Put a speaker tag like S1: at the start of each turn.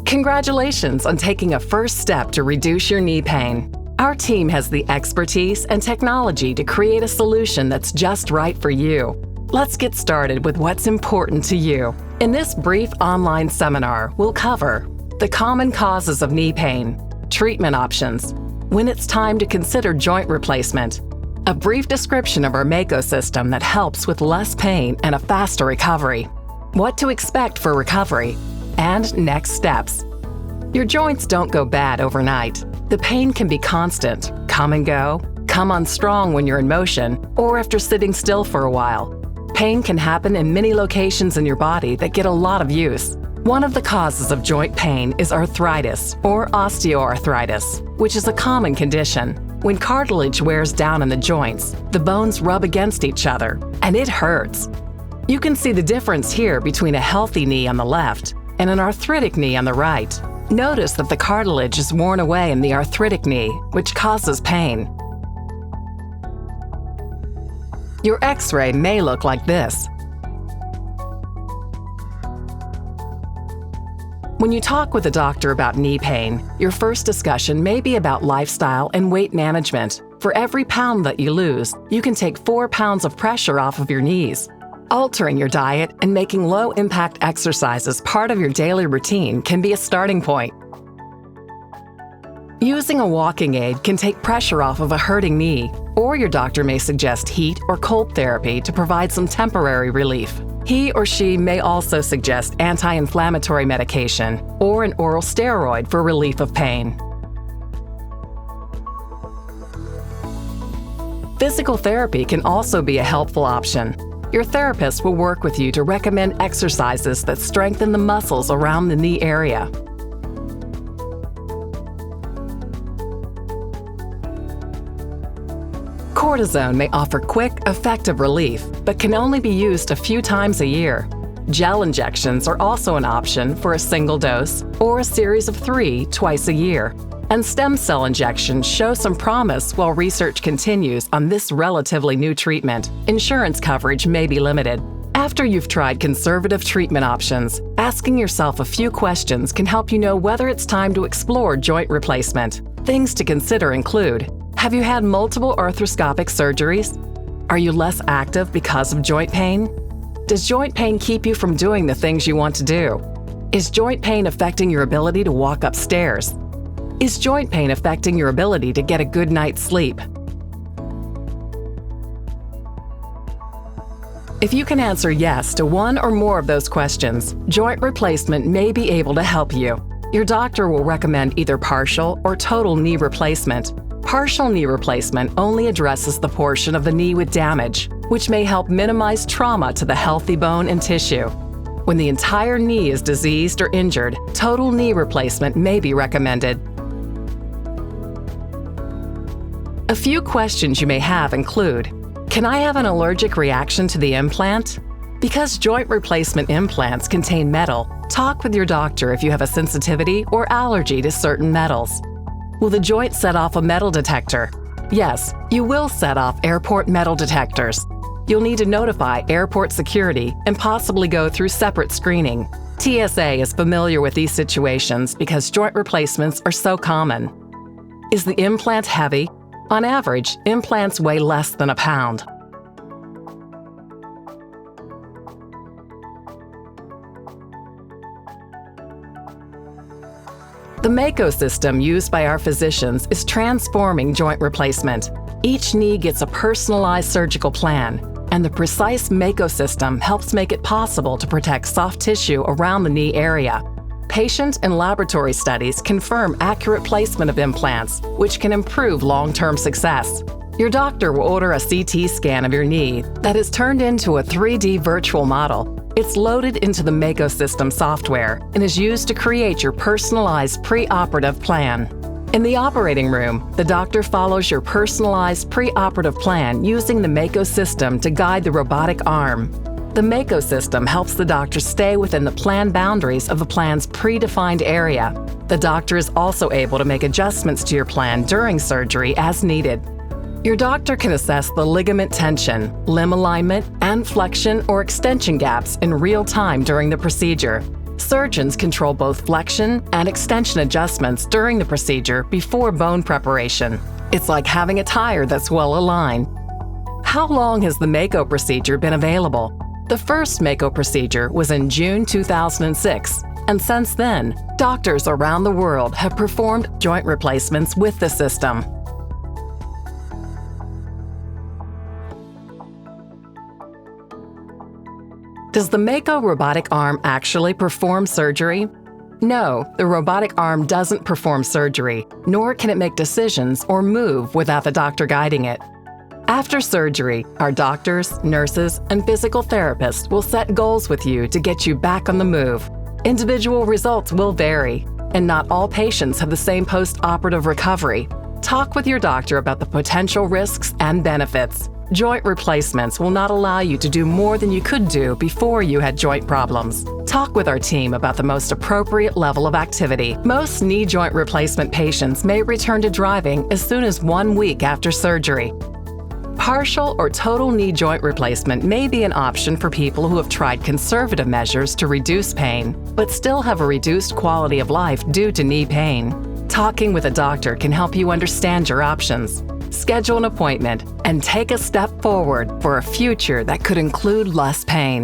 S1: Congratulations on taking a first step to reduce your knee pain. Our team has the expertise and technology to create a solution that's just right for you. Let's get started with what's important to you. In this brief online seminar, we'll cover the common causes of knee pain, treatment options, when it's time to consider joint replacement, a brief description of our Mako system that helps with less pain and a faster recovery, what to expect for recovery, and next steps. Your joints don't go bad overnight. The pain can be constant, come and go, come on strong when you're in motion, or after sitting still for a while. Pain can happen in many locations in your body that get a lot of use. One of the causes of joint pain is arthritis or osteoarthritis, which is a common condition. When cartilage wears down in the joints, the bones rub against each other, and it hurts. You can see the difference here between a healthy knee on the left and an arthritic knee on the right. Notice that the cartilage is worn away in the arthritic knee, which causes pain. Your X-ray may look like this. When you talk with a doctor about knee pain, your first discussion may be about lifestyle and weight management. For every pound that you lose, you can take 4 pounds of pressure off of your knees. Altering your diet and making low-impact exercises part of your daily routine can be a starting point. Using a walking aid can take pressure off of a hurting knee, or your doctor may suggest heat or cold therapy to provide some temporary relief. He or she may also suggest anti-inflammatory medication or an oral steroid for relief of pain. Physical therapy can also be a helpful option. Your therapist will work with you to recommend exercises that strengthen the muscles around the knee area. Cortisone may offer quick, effective relief, but can only be used a few times a year. Gel injections are also an option for a single dose or a series of 3 twice a year. And stem cell injections show some promise while research continues on this relatively new treatment. Insurance coverage may be limited. After you've tried conservative treatment options, asking yourself a few questions can help you know whether it's time to explore joint replacement. Things to consider include: have you had multiple arthroscopic surgeries? Are you less active because of joint pain? Does joint pain keep you from doing the things you want to do? Is joint pain affecting your ability to walk upstairs? Is joint pain affecting your ability to get a good night's sleep? If you can answer yes to one or more of those questions, joint replacement may be able to help you. Your doctor will recommend either partial or total knee replacement. Partial knee replacement only addresses the portion of the knee with damage, which may help minimize trauma to the healthy bone and tissue. When the entire knee is diseased or injured, total knee replacement may be recommended. A few questions you may have include: can I have an allergic reaction to the implant? Because joint replacement implants contain metal, talk with your doctor if you have a sensitivity or allergy to certain metals. Will the joint set off a metal detector? Yes, you will set off airport metal detectors. You'll need to notify airport security and possibly go through separate screening. TSA is familiar with these situations because joint replacements are so common. Is the implant heavy? On average, implants weigh less than a pound. The Mako system used by our physicians is transforming joint replacement. Each knee gets a personalized surgical plan, and the precise Mako system helps make it possible to protect soft tissue around the knee area. Patient and laboratory studies confirm accurate placement of implants, which can improve long-term success. Your doctor will order a CT scan of your knee that is turned into a 3D virtual model. It's loaded into the Mako system software and is used to create your personalized pre-operative plan. In the operating room, the doctor follows your personalized pre-operative plan using the Mako system to guide the robotic arm. The Mako system helps the doctor stay within the planned boundaries of the plan's predefined area. The doctor is also able to make adjustments to your plan during surgery as needed. Your doctor can assess the ligament tension, limb alignment, and flexion or extension gaps in real time during the procedure. Surgeons control both flexion and extension adjustments during the procedure before bone preparation. It's like having a tire that's well aligned. How long has the Mako procedure been available? The first Mako procedure was in June 2006, and since then, doctors around the world have performed joint replacements with the system. Does the Mako robotic arm actually perform surgery? No, the robotic arm doesn't perform surgery, nor can it make decisions or move without the doctor guiding it. After surgery, our doctors, nurses, and physical therapists will set goals with you to get you back on the move. Individual results will vary, and not all patients have the same post-operative recovery. Talk with your doctor about the potential risks and benefits. Joint replacements will not allow you to do more than you could do before you had joint problems. Talk with our team about the most appropriate level of activity. Most knee joint replacement patients may return to driving as soon as 1 week after surgery. Partial or total knee joint replacement may be an option for people who have tried conservative measures to reduce pain, but still have a reduced quality of life due to knee pain. Talking with a doctor can help you understand your options. Schedule an appointment and take a step forward for a future that could include less pain.